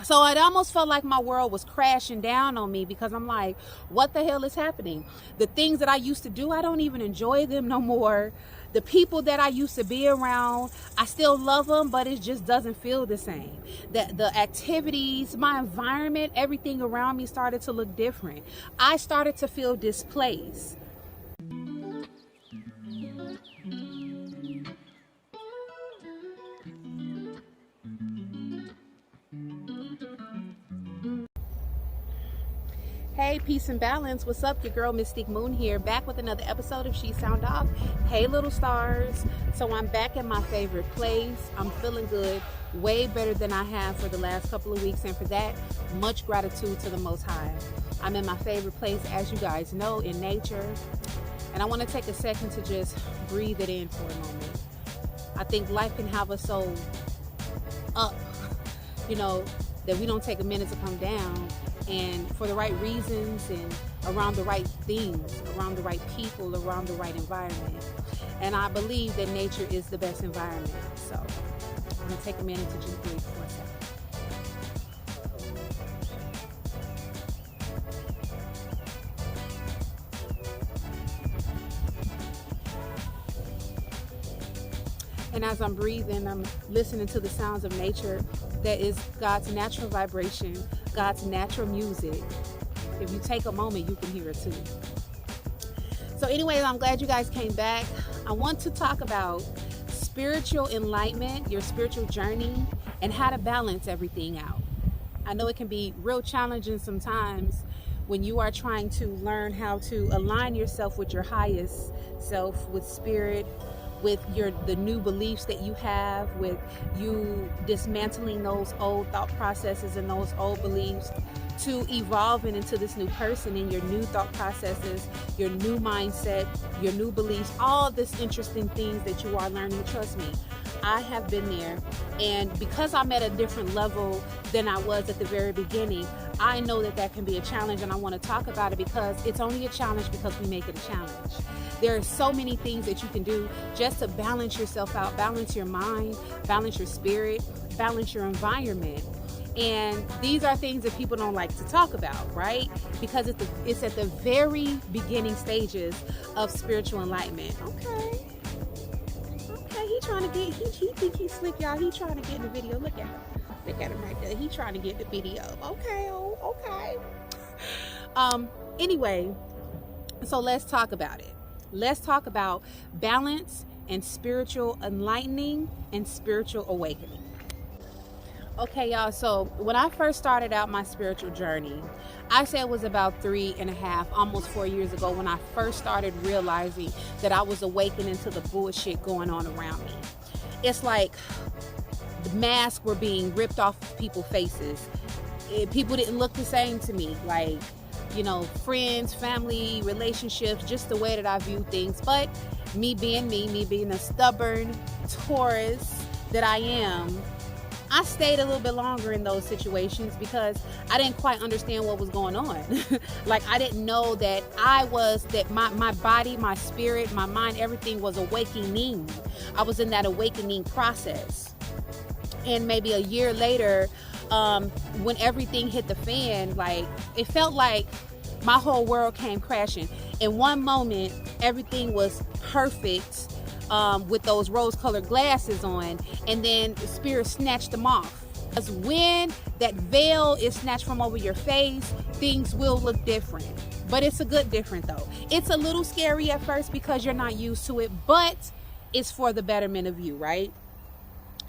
So it almost felt like my world was crashing down on me, because I'm like, what the hell is happening? The things that I used to do, I don't even enjoy them no more. The people that I used to be around, I still love them, but it just doesn't feel the same. The activities, my environment, everything around me started to look different. I started to feel displaced. Hey, peace and balance. What's up? Your girl Mystique Moon here, back with another episode of She Sound Off. Hey, little stars. So I'm back in my favorite place. I'm feeling good, way better than I have for the last couple of weeks, and for that, much gratitude to the Most High. I'm in my favorite place, as you guys know, in nature, and I want to take a second to just breathe it in for a moment. I think life can have us so up, that we don't take a minute to come down, and for the right reasons and around the right things, around the right people, around the right environment. And I believe that nature is the best environment. So I'm going to take a minute to just breathe for a second. And as I'm breathing, I'm listening to the sounds of nature. That is God's natural vibration, God's natural music. If you take a moment, you can hear it too. So anyways, I'm glad you guys came back. I want to talk about spiritual enlightenment, your spiritual journey, and how to balance everything out. I know it can be real challenging sometimes when you are trying to learn how to align yourself with your highest self, with spirit, with the new beliefs that you have, with you dismantling those old thought processes and those old beliefs, to evolving into this new person in your new thought processes, your new mindset, your new beliefs, all this interesting things that you are learning. Trust me, I have been there, and because I'm at a different level than I was at the very beginning, I know that can be a challenge, and I want to talk about it because it's only a challenge because we make it a challenge. There are so many things that you can do just to balance yourself out, balance your mind, balance your spirit, balance your environment. And these are things that people don't like to talk about, right? Because it's at the very beginning stages of spiritual enlightenment. Okay, he trying to get, he think he's slick, y'all. He trying to get in the video. Look at him right there. He trying to get in the video. Okay. Anyway, so let's talk about it. Let's talk about balance and spiritual enlightening and spiritual awakening. Okay, y'all, so when I first started out my spiritual journey, I say it was about 3.5, almost 4 years ago, when I first started realizing that I was awakening to the bullshit going on around me. It's like the masks were being ripped off of people's faces. People didn't look the same to me, like, friends, family, relationships, just the way that I view things. But me being a stubborn Taurus that I am, I stayed a little bit longer in those situations because I didn't quite understand what was going on. Like, I didn't know that my body, my spirit, my mind, everything was awakening. I was in that awakening process. And maybe a year later, when everything hit the fan, like, it felt like my whole world came crashing. In one moment, everything was perfect, with those rose-colored glasses on, and then the spirit snatched them off. Because when that veil is snatched from over your face, things will look different. But it's a good different though. It's a little scary at first because you're not used to it, but it's for the betterment of you, right?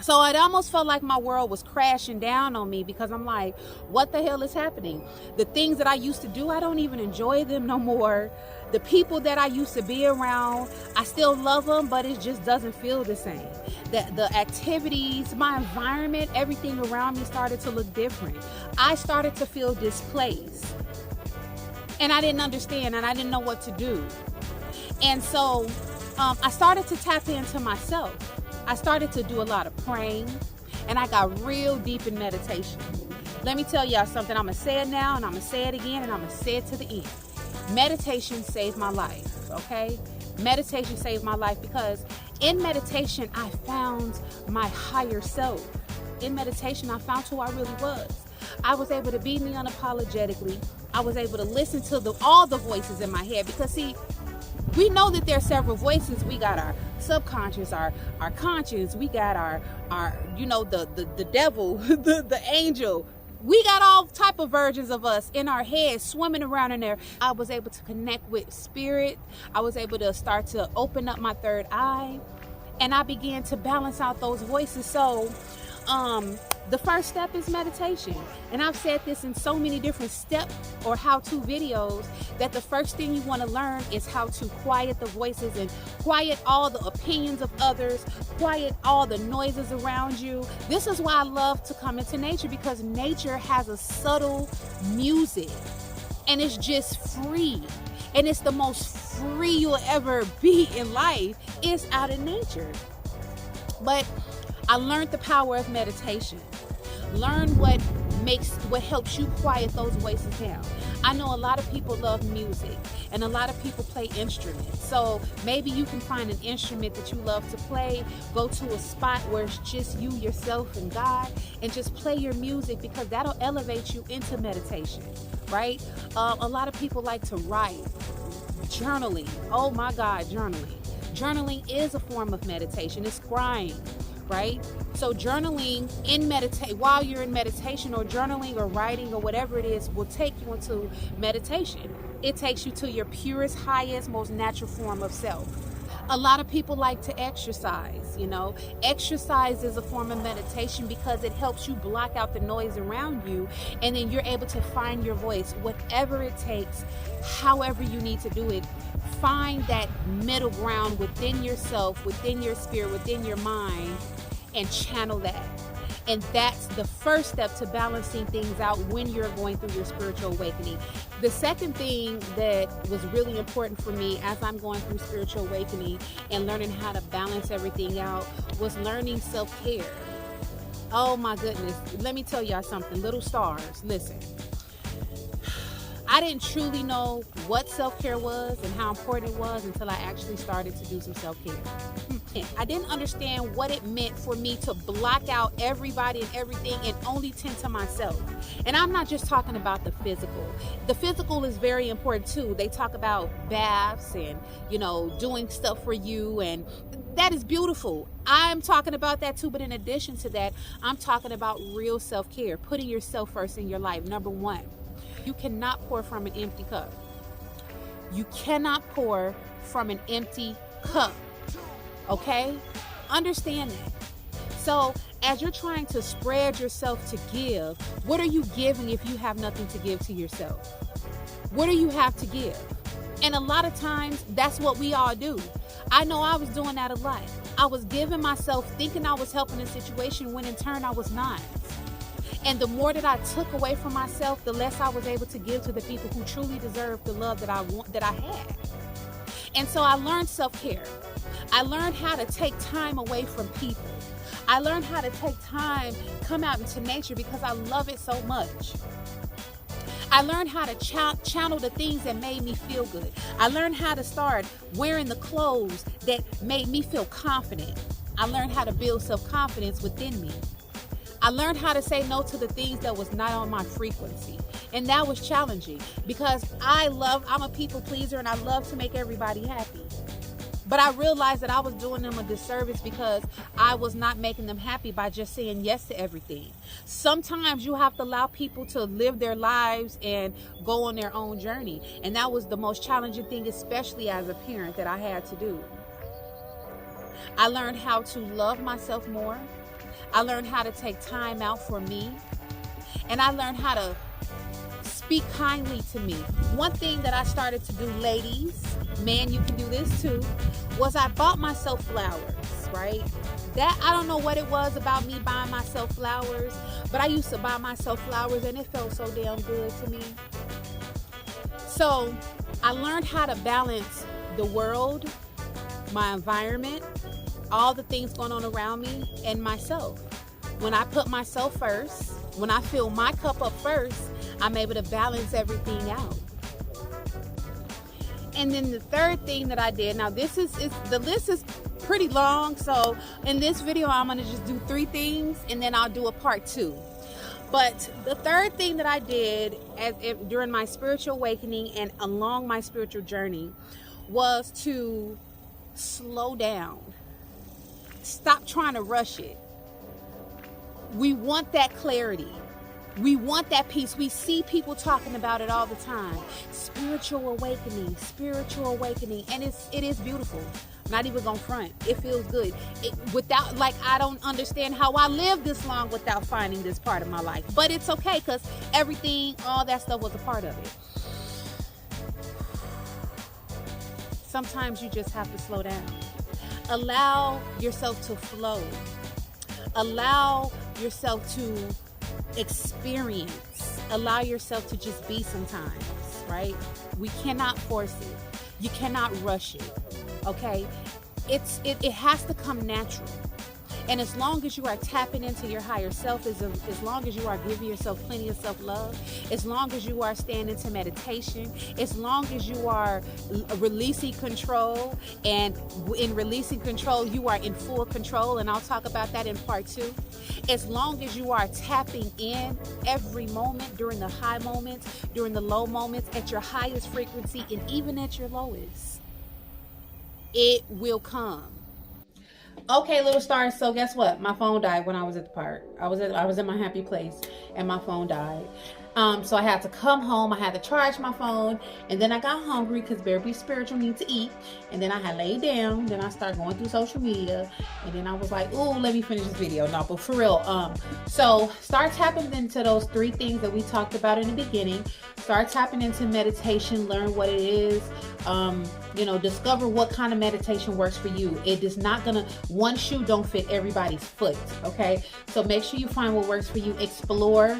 So it almost felt like my world was crashing down on me, because I'm like, what the hell is happening? The things that I used to do, I don't even enjoy them no more. The people that I used to be around, I still love them, but it just doesn't feel the same. The activities, my environment, everything around me started to look different. I started to feel displaced. And I didn't understand, and I didn't know what to do. And so I started to tap into myself. I started to do a lot of praying, and I got real deep in meditation. Let me tell y'all something. I'm going to say it now, and I'm going to say it again, and I'm going to say it to the end. Meditation saved my life, okay? Meditation saved my life because in meditation, I found my higher self. In meditation, I found who I really was. I was able to be me unapologetically. I was able to listen to all the voices in my head, because see, we know that there are several voices. We got our subconscious, our conscience, we got our the devil, the angel. We got all type of versions of us in our heads swimming around in there. I was able to connect with spirit. I was able to start to open up my third eye, and I began to balance out those voices. So the first step is meditation. And I've said this in so many different step or how-to videos, that the first thing you want to learn is how to quiet the voices and quiet all the opinions of others, quiet all the noises around you. This is why I love to come into nature, because nature has a subtle music, and it's just free. And it's the most free you'll ever be in life is out in nature. But I learned the power of meditation. Learn what helps you quiet those voices down. I know a lot of people love music, and a lot of people play instruments. So maybe you can find an instrument that you love to play, go to a spot where it's just you, yourself, and God, and just play your music, because that'll elevate you into meditation, right? A lot of people like to write, journaling. Oh my God, journaling. Journaling is a form of meditation. It's crying, right? So journaling while you're in meditation, or journaling or writing or whatever it is, will take you into meditation. It takes you to your purest, highest, most natural form of self. A lot of people like to exercise, Exercise is a form of meditation, because it helps you block out the noise around you, and then you're able to find your voice, whatever it takes, however you need to do it. Find that middle ground within yourself, within your spirit, within your mind, and channel that. And that's the first step to balancing things out when you're going through your spiritual awakening. The second thing that was really important for me as I'm going through spiritual awakening and learning how to balance everything out was learning self-care. Oh my goodness. Let me tell y'all something. Little stars, listen. I didn't truly know what self-care was and how important it was until I actually started to do some self-care. I didn't understand what it meant for me to block out everybody and everything and only tend to myself. And I'm not just talking about the physical. The physical is very important too. They talk about baths and, doing stuff for you, and that is beautiful. I'm talking about that too, but in addition to that, I'm talking about real self-care, putting yourself first in your life. Number one, you cannot pour from an empty cup. You cannot pour from an empty cup. Okay? Understand that. So, as you're trying to spread yourself to give, what are you giving if you have nothing to give to yourself? What do you have to give? And a lot of times, that's what we all do. I know I was doing that a lot. I was giving myself, thinking I was helping a situation, when in turn I was not. And the more that I took away from myself, the less I was able to give to the people who truly deserve the love that I had. And so I learned self-care. I learned how to take time away from people. I learned how to take time, come out into nature, because I love it so much. I learned how to channel the things that made me feel good. I learned how to start wearing the clothes that made me feel confident. I learned how to build self-confidence within me. I learned how to say no to the things that was not on my frequency. And that was challenging, because I'm a people pleaser, and I love to make everybody happy. But I realized that I was doing them a disservice, because I was not making them happy by just saying yes to everything. Sometimes you have to allow people to live their lives and go on their own journey. And that was the most challenging thing, especially as a parent, that I had to do. I learned how to love myself more. I learned how to take time out for me. And I learned how to speak kindly to me. One thing that I started to do, ladies, man, you can do this too, was I bought myself flowers, right? That, I don't know what it was about me buying myself flowers, but I used to buy myself flowers, and it felt so damn good to me. So I learned how to balance the world, my environment, all the things going on around me, and myself. When I put myself first, when I fill my cup up first, I'm able to balance everything out. And then the third thing that I did, now the list is pretty long, so in this video I'm going to just do 3 things, and then I'll do a part 2. But the third thing that I did during my spiritual awakening and along my spiritual journey was to slow down. Stop trying to rush it. We want that clarity. We want that peace. We see people talking about it all the time. Spiritual awakening, and it is beautiful. I'm not even gonna front. It feels good. I don't understand how I lived this long without finding this part of my life. But it's okay, because all that stuff was a part of it. Sometimes you just have to slow down. Allow yourself to flow. Allow yourself to experience. Allow yourself to just be sometimes, right? We cannot force it. You cannot rush it, okay? It has to come natural. And as long as you are tapping into your higher self, as long as you are giving yourself plenty of self-love, as long as you are staying into meditation, as long as you are releasing control, and in releasing control, you are in full control, and I'll talk about that in part 2. As long as you are tapping in every moment, during the high moments, during the low moments, at your highest frequency, and even at your lowest, it will come. Okay, little stars, so guess what? My phone died when I was at the park. I was in my happy place and my phone died. So I had to come home. I had to charge my phone, and then I got hungry because Baby Spiritual needs to eat. And then I had laid down. Then I started going through social media, and then I was like, "Ooh, let me finish this video." No, but for real, so start tapping into those 3 things that we talked about in the beginning. Start tapping into meditation. Learn what it is. Discover what kind of meditation works for you. It is not gonna, one shoe don't fit everybody's foot. Okay, so make sure you find what works for you. Explore.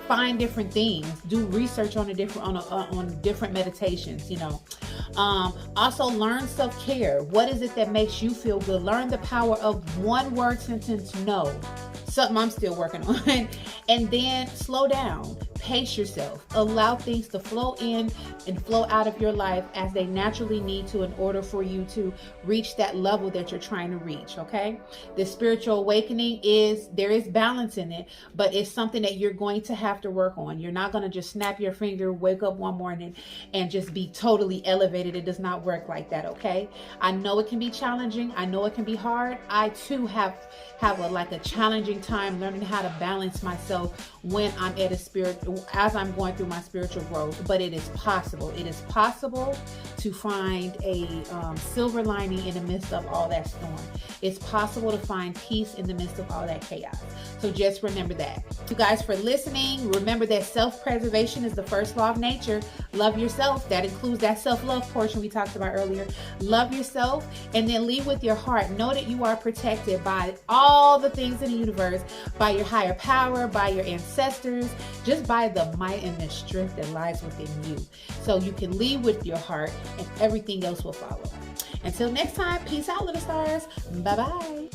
Find different things. Do research on different meditations. Also learn self-care. What is it that makes you feel good? Learn the power of one word sentence no. Something I'm still working on. And then slow down. Pace yourself. Allow things to flow in and flow out of your life as they naturally need to, in order for you to reach that level that you're trying to reach. Okay, this spiritual awakening there is balance in it, but it's something that you're going to have to work on. You're not going to just snap your finger, wake up one morning, and just be totally elevated. It does not work like that. Okay, I know it can be challenging. I know it can be hard. I too have a challenging time learning how to balance myself when I'm as I'm going through my spiritual growth. But it is possible. It is possible to find a silver lining in the midst of all that storm. It's possible to find peace in the midst of all that chaos. So just remember that. You guys for listening. Remember that self-preservation is the first law of nature. Love yourself. That includes that self-love portion we talked about earlier. Love yourself, and then lead with your heart. Know that you are protected by all the things in the universe, by your higher power, by your ancestors, just by the might and the strength that lies within you. So you can lead with your heart, and everything else will follow. Until next time, peace out, little stars. Bye-bye.